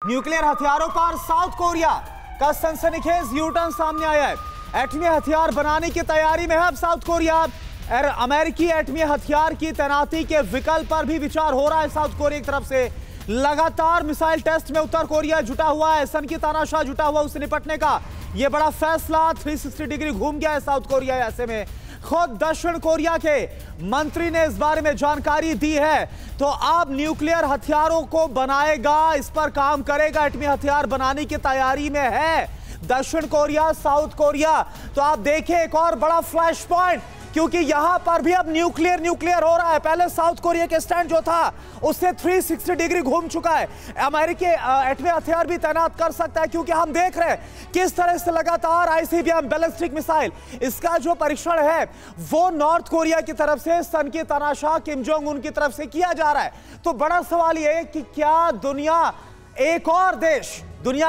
Nuclear हथियारों पर south Korea का सनसनीखेज यूटर्न सामने आया है। एटमी हथियार बनाने की तैयारी में है अब साउथ कोरिया। अमेरिकी एटमी हथियार की तैनाती के विकल्प पर भी विचार हो रहा है साउथ कोरिया की तरफ से। लगातार मिसाइल टेस्ट में उत्तर कोरिया जुटा हुआ है, सन की तानाशाह जुटा हुआ उससे निपटने का यह बड़ा फैसला 360 डिग्री घूम गया है साउथ कोरिया। ऐसे में खुद दक्षिण कोरिया के मंत्री ने इस बारे में जानकारी दी है, तो अब न्यूक्लियर हथियारों को बनाएगा, इस पर काम करेगा, एटमी हथियार बनाने की तैयारी में है दक्षिण कोरिया, साउथ कोरिया। तो आप देखिए एक और बड़ा फ्लैश पॉइंट, क्योंकि यहां पर भी अब न्यूक्लियर हो रहा है। पहले साउथ कोरिया के स्टैंड जो था उससे 360 डिग्री घूम चुका है। अमेरिकी एटमी हथियार भी तैनात कर सकता है, क्योंकि हम देख रहे हैं किस तरह से लगातार आईसीबीएम बैलिस्टिक मिसाइल इसका जो परीक्षण है वो नॉर्थ कोरिया की तरफ से सन की तानाशाह किम जोंग उन की तरफ से किया जा रहा है। तो बड़ा सवाल यह है कि क्या दुनिया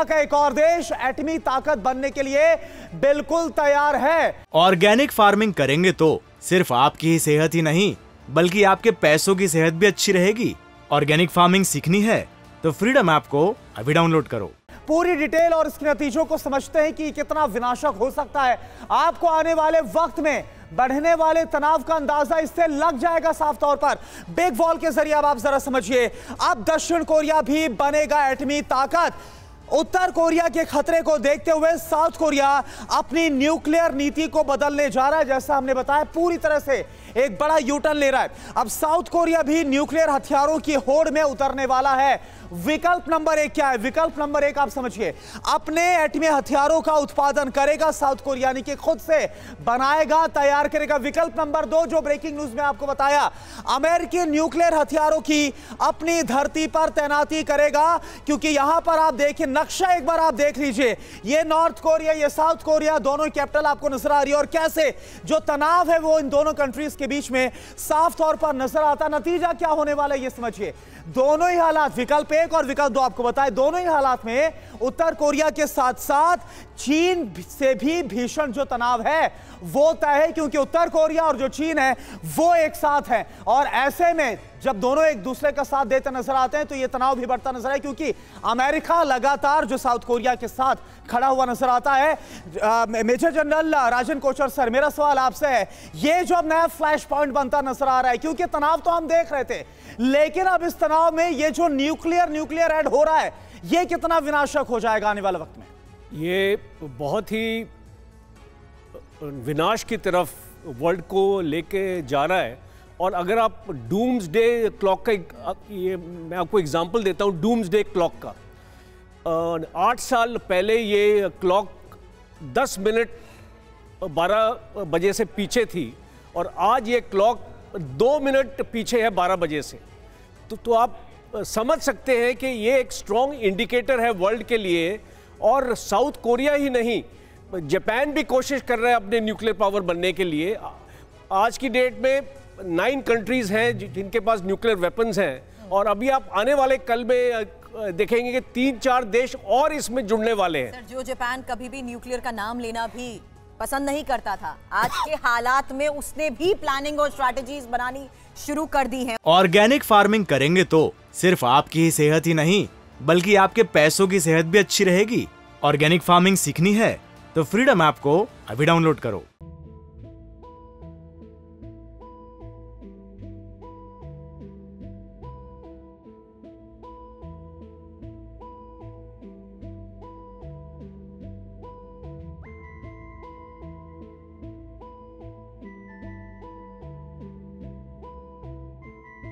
का एक और देश एटमी ताकत बनने के लिए बिल्कुल तैयार है। ऑर्गेनिक फार्मिंग करेंगे तो सिर्फ आपकी ही सेहत ही नहीं बल्कि आपके पैसों की सेहत भी अच्छी रहेगी। ऑर्गेनिक फार्मिंग सीखनी है तो फ्रीडम ऐप को अभी डाउनलोड करो। पूरी डिटेल और इसके नतीजों को समझते हैं कि कितना विनाशक हो सकता है। आपको आने वाले वक्त में बढ़ने वाले तनाव का अंदाजा इससे लग जाएगा साफ तौर पर। बिग वॉल के जरिए अब आप जरा समझिए, अब दक्षिण कोरिया भी बनेगा एटमी ताकत। उत्तर कोरिया के खतरे को देखते हुए साउथ कोरिया अपनी न्यूक्लियर नीति को बदलने जा रहा है। जैसा हमने बताया, पूरी तरह से एक बड़ा यूटर्न ले रहा है। अब साउथ कोरिया भी न्यूक्लियर हथियारों की होड़ में उतरने वाला है। विकल्प नंबर 1 क्या है? विकल्प नंबर 1 आप समझिए, अपने एटमी हथियारों का उत्पादन करेगा साउथ कोरिया, यानी कि खुद से बनाएगा, तैयार करेगा। विकल्प नंबर 2 जो ब्रेकिंग न्यूज में आपको बताया, अमेरिकी न्यूक्लियर हथियारों की अपनी धरती पर तैनाती करेगा। क्योंकि यहां पर आप देखिए नक्शा, एक बार आप देख लीजिए, ये नॉर्थ कोरिया, ये साउथ कोरिया, दोनों कैपिटल आपको नजर आ रही है, और कैसे जो तनाव है वो इन दोनों कंट्रीज के बीच में साफ तौर पर नजर आता। नतीजा क्या होने वाला है ये समझिए। दोनों ही हालात, विकल्प 1 और विकल्प 2 आपको बताए, दोनों ही हालात में उत्तर कोरिया के साथ साथ चीन से भी भीषण जो तनाव है वो तय है, क्योंकि उत्तर कोरिया और जो चीन है वो एक साथ है। और ऐसे में जब दोनों एक दूसरे का साथ देते नजर आते हैं तो ये तनाव भी बढ़ता नजर आए, क्योंकि अमेरिका लगातार जो साउथ कोरिया के साथ खड़ा हुआ नजर आता है। मेजर जनरल राजन कोचर सर, मेरा सवाल आपसे है, ये जो अब नया फ्लैश पॉइंट बनता नजर आ रहा है, क्योंकि तनाव तो हम देख रहे थे, लेकिन अब इस तनाव में ये जो न्यूक्लियर ऐड हो रहा है ये कितना विनाशक हो जाएगा आने वाले वक्त में? ये बहुत ही विनाश की तरफ वर्ल्ड को लेके जा रहा है। और अगर आप डूम्सडे क्लॉक का, ये मैं आपको एग्जांपल देता हूँ डूम्सडे क्लॉक का। 8 साल पहले ये क्लॉक 10 मिनट 12 बजे से पीछे थी, और आज ये क्लॉक 2 मिनट पीछे है 12 बजे से। तो आप समझ सकते हैं कि ये एक स्ट्रॉन्ग इंडिकेटर है वर्ल्ड के लिए। और साउथ कोरिया ही नहीं, जापान भी कोशिश कर रहा है अपने न्यूक्लियर पावर बनने के लिए। आज की डेट में 9 कंट्रीज हैं जिनके पास न्यूक्लियर वेपन्स हैं, और अभी आप आने वाले कल में देखेंगे कि 3-4 देश और इसमें जुड़ने वाले हैं। सर, जो जापान कभी भी न्यूक्लियर का नाम लेना भी पसंद नहीं करता था, आज के हालात में उसने भी प्लानिंग और स्ट्रैटेजीज बनानी शुरू कर दी हैं। ऑर्गेनिक फार्मिंग करेंगे तो सिर्फ आपकी ही सेहत ही नहीं बल्कि आपके पैसों की सेहत भी अच्छी रहेगी। ऑर्गेनिक फार्मिंग सीखनी है तो फ्रीडम ऐप को अभी डाउनलोड करो।